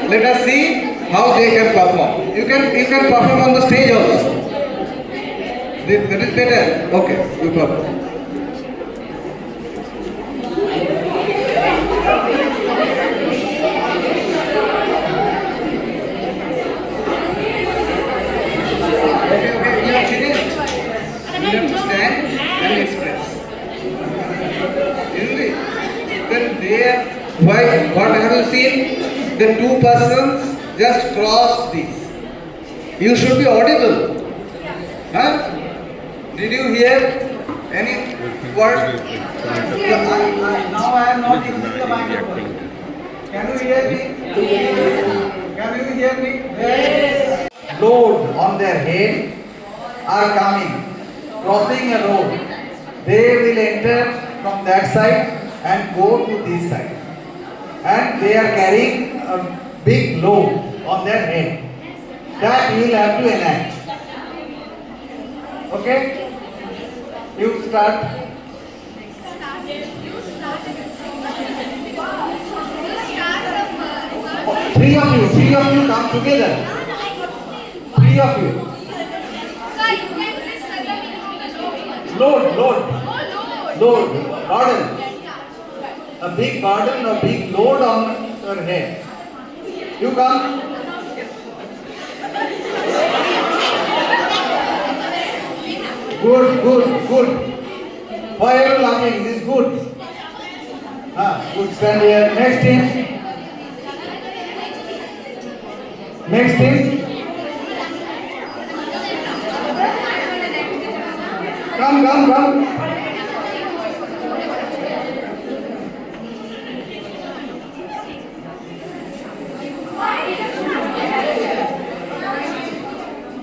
Speaker 7: let us see how they can perform. You can perform on the stage also. That is better. Okay, you perform. Okay, you are finished. You have to stand and express. Isn't it? Then there, why? What have you seen? The two persons just crossed this. You should be audible. Huh? Did you hear any word? Now I am not using the microphone. Can you hear me? Can you hear me? Yes. Load on their head are coming, crossing a road. They will enter from that side and go to this side. And they are carrying a big load on their head. That you will have to enact. Okay? You start. Three of you come together. Three of you. Load, burden. A big burden, a big load on your head. You come. Good. Why are you laughing? This is good. Good. Stand here. Next team. Come.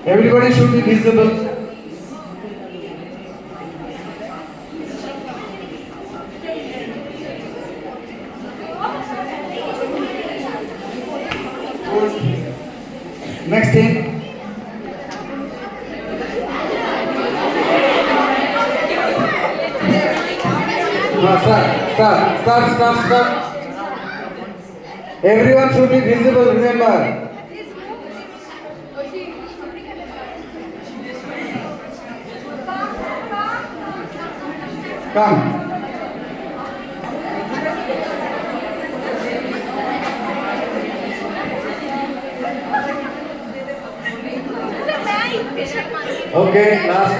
Speaker 7: Everybody should be visible. Good. Next thing. Start. Everyone should be visible, remember. Come. Okay, last.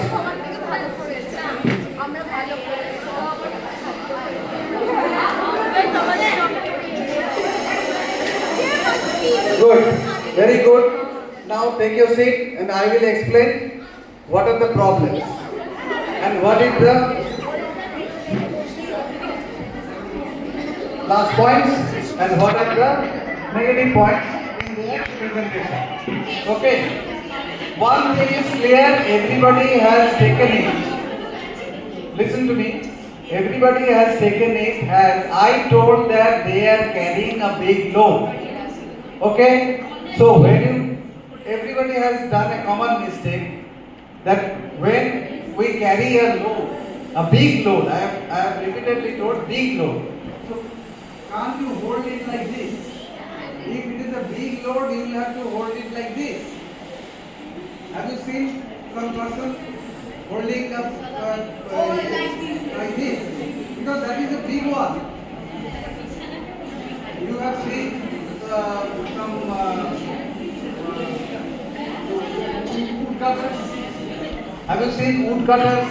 Speaker 7: Good, very good. Now take your seat and I will explain what are the problems and what is the last points and what are the negative points in their presentation. Okay. One thing is clear, everybody has taken it. Listen to me. Everybody has taken it as I told that they are carrying a big load. Okay? So everybody has done a common mistake that when we carry a load, a big load, I have repeatedly told big load. So can't you hold it like this? If it is a big load, you will have to hold it like this. Have you seen some person holding up like this? Because that is a big one. You have seen some woodcutters. Have you seen woodcutters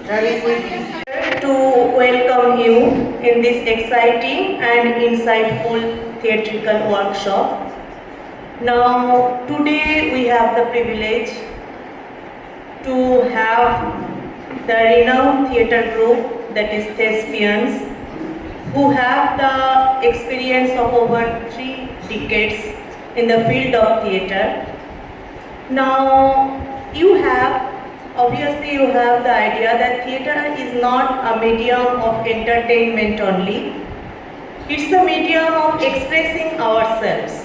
Speaker 7: carrying with?
Speaker 6: To welcome you in this exciting and insightful theatrical workshop. Now, today we have the privilege to have the renowned theatre group, that is Thespians, who have the experience of over 3 decades in the field of theatre. Now, you have obviously you have the idea that theatre is not a medium of entertainment only. It's a medium of expressing ourselves.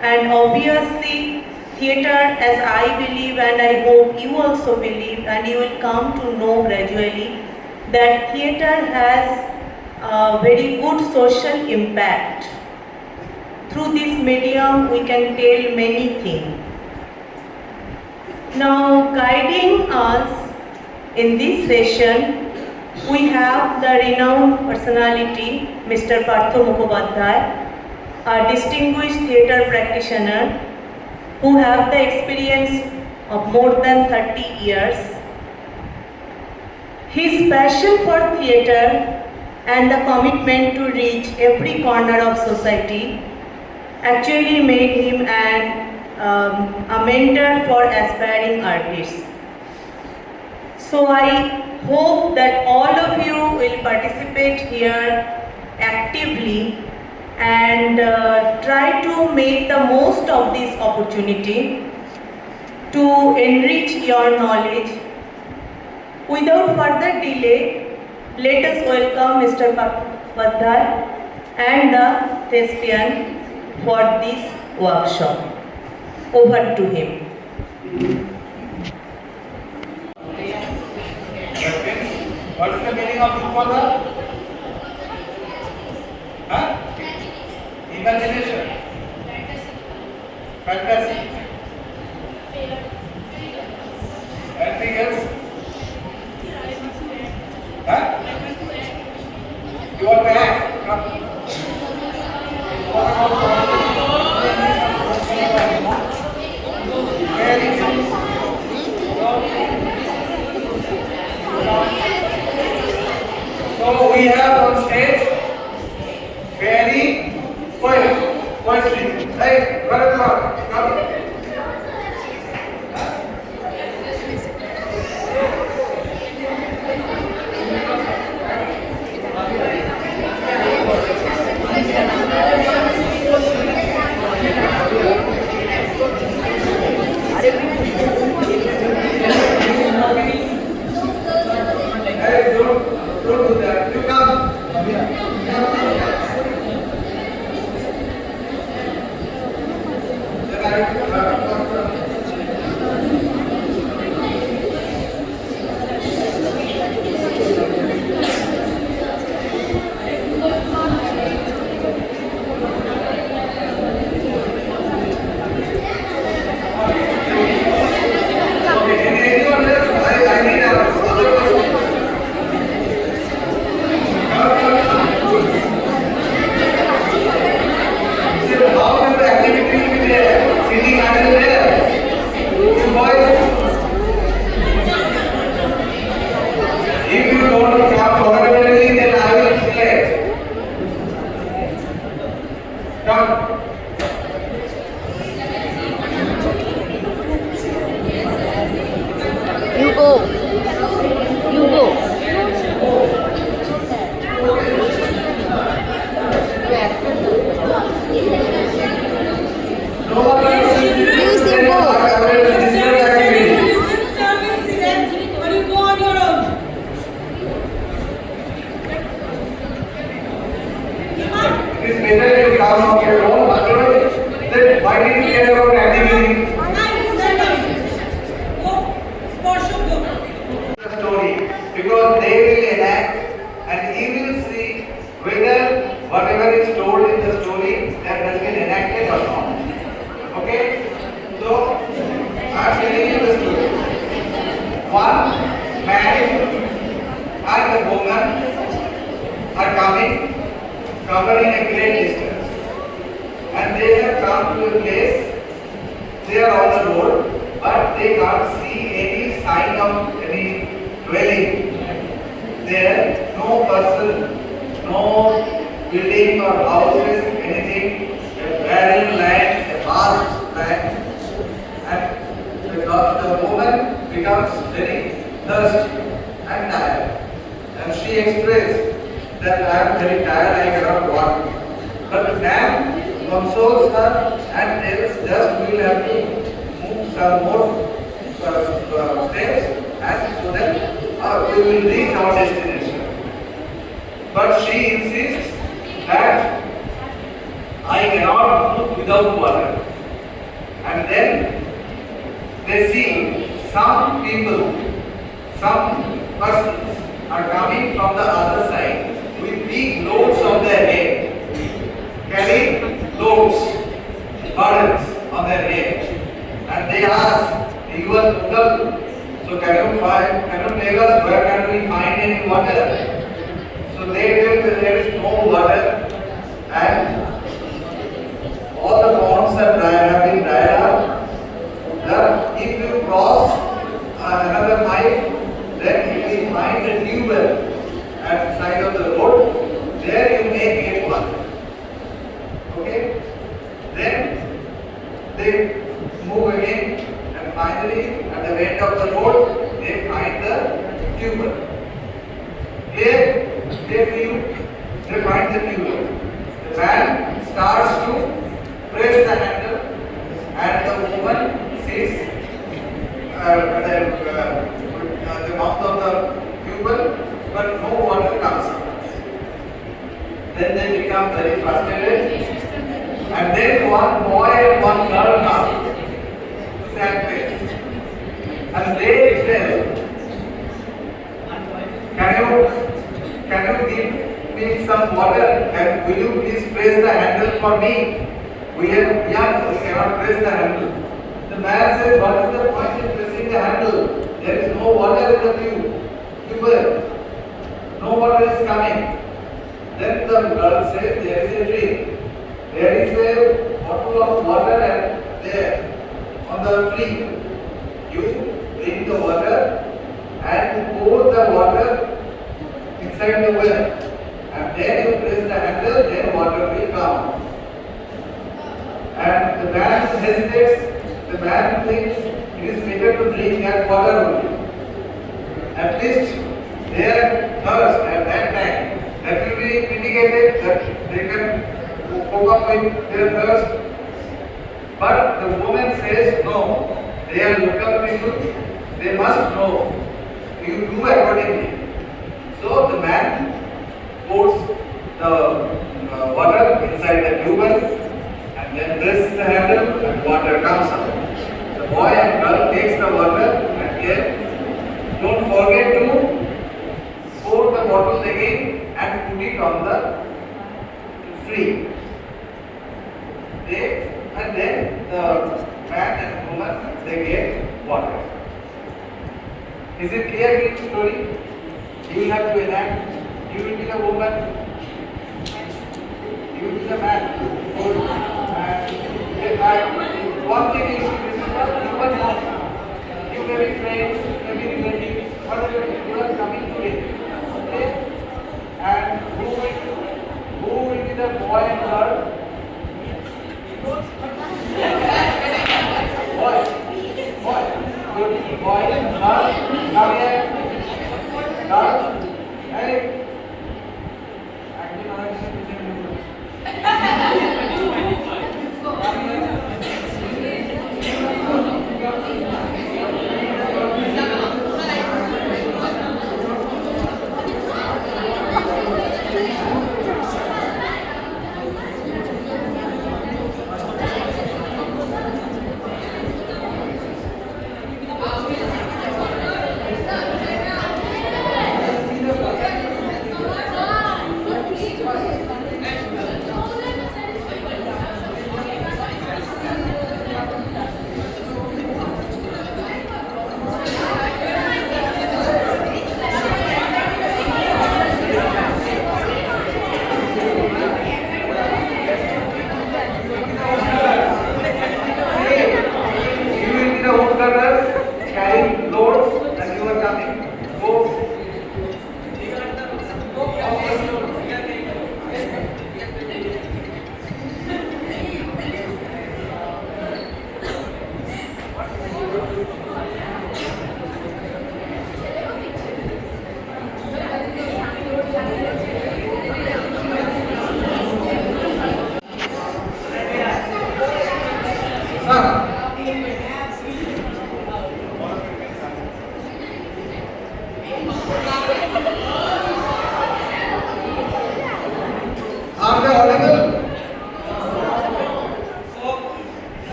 Speaker 6: And obviously, theatre, as I believe and I hope you also believe and you will come to know gradually, that theatre has a very good social impact. Through this medium, we can tell many things. Now, guiding us in this session, we have the renowned personality, Mr. Partha Mukhopadhyay, a distinguished theatre practitioner who have the experience of more than 30 years. His passion for theatre and the commitment to reach every corner of society actually made him a mentor for aspiring artists. So I hope that all of you will participate here actively and try to make the most of this opportunity to enrich your knowledge. Without further delay, let us welcome Mr. Mukhopadhyay and the Thespian for this workshop. Over to him.
Speaker 1: What is the meaning of Mukhopadhyay? Huh? Imagination. Fantasy. Anything else? Huh? You want to act? Come. Very good. So we have on stage very poetry. Hey, Vivekananda, come. Hey, don't do that. You come.
Speaker 8: You go. You go. Please, you go.
Speaker 1: It is better if you come on your own, otherwise, then why did you care about activity? The story, because they will enact and he will see whether whatever is told in the story that has been enacted or not. Okay? So, I am telling you the story. One man and a woman are coming, covering a great distance, and they have come to a place. They are on the road, but they can't see any sign of any dwelling. There, no person, no building or houses, anything, a barren land, a vast land, and the woman becomes very thirsty and tired, and she expressed that I am very tired, I cannot walk. But the man consoles her and tells just we will have to move some more steps
Speaker 7: we will reach our destination. But she insists that I cannot move without water. And then they see some people, some persons are coming from the other side with big loads on their head, carrying loads, burdens on their head. And they ask, you are local, so can you tell us where can we find any water? So they tell that there is no water and all the ponds have been dried up. That if you cross another mile, then you will find a tube at the side of the road. There you may get water. Okay? Then they move again and finally at the end of the road they find the tube. There they find the tube. The man starts to press the handle and the woman sits at the mouth of the tube, but no water comes out. Then they become very frustrated, and then one boy and one girl come to that place, and they tell, can you give me some water, and will you please press the handle for me? We are young, we cannot press the handle. The man says, what is the point in pressing the handle? There is no water in the tube. No water is coming. Then the girl says, there is a tree. There is a bottle of water and there on the tree. You bring the water and pour the water inside the well. And then you press the handle, then water will come. And the man hesitates, the man thinks it is better to drink that water only. At least their thirst at that time, that will be indicated that they can cope up with their thirst. But the woman says, no, they are local people, they must know, you do accordingly. So the man pours the water inside the tube and then presses the handle and water comes out. The boy and girl takes the water and then don't forget to pour the bottle again and put it on the tree. And then the man and woman, they get water. Is it clear in the story? You will have to enact. You will be the woman. You will be the man. One thing is to remember, human life. You may be friends, maybe relatives, whatever you are coming to it. Okay? And who will be the boy and girl? Boy and girl, come here. Girl, hey.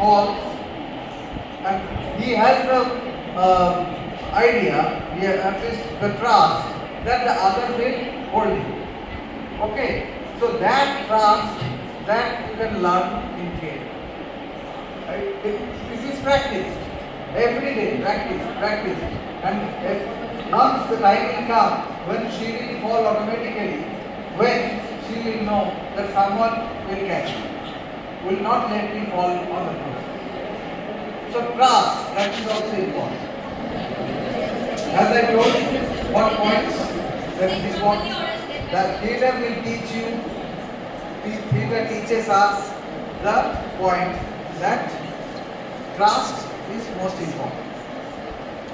Speaker 7: falls, and he has the idea, at least the trust, that the other will hold him. Okay, so that trust that you can learn in theatre. Right? This is practice. Every day, practice. And once the time will come when she will fall automatically, when she will know that someone will catch me, will not let me fall on the floor. So trust, that is also important. As I told you, what points that this one, that theatre will teach you, theatre teaches us the point that trust is most important.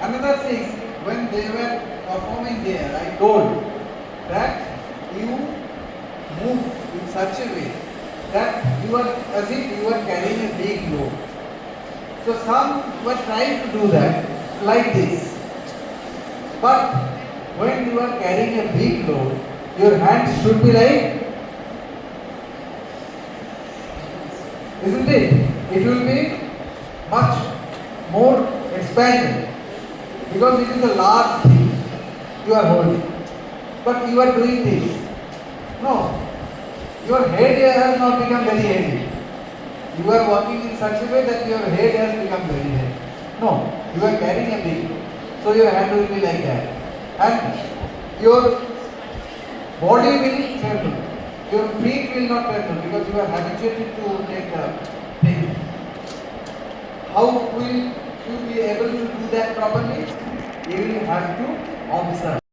Speaker 7: Another thing, when they were performing there, I told that you move in such a way that you are as if you are carrying a big load. So some were trying to do that like this. But when you are carrying a big load, your hands should be like, isn't it? It will be much more expanded because it is a large thing you are holding. But you are doing this. No, your head has not become very heavy. You are walking in such a way that your head has become very heavy. No, you are carrying a big load. So your hand will be like that. And your body will tremble. Your feet will not tremble because you are habituated to take the thing. How will you be able to do that properly? You will have to observe.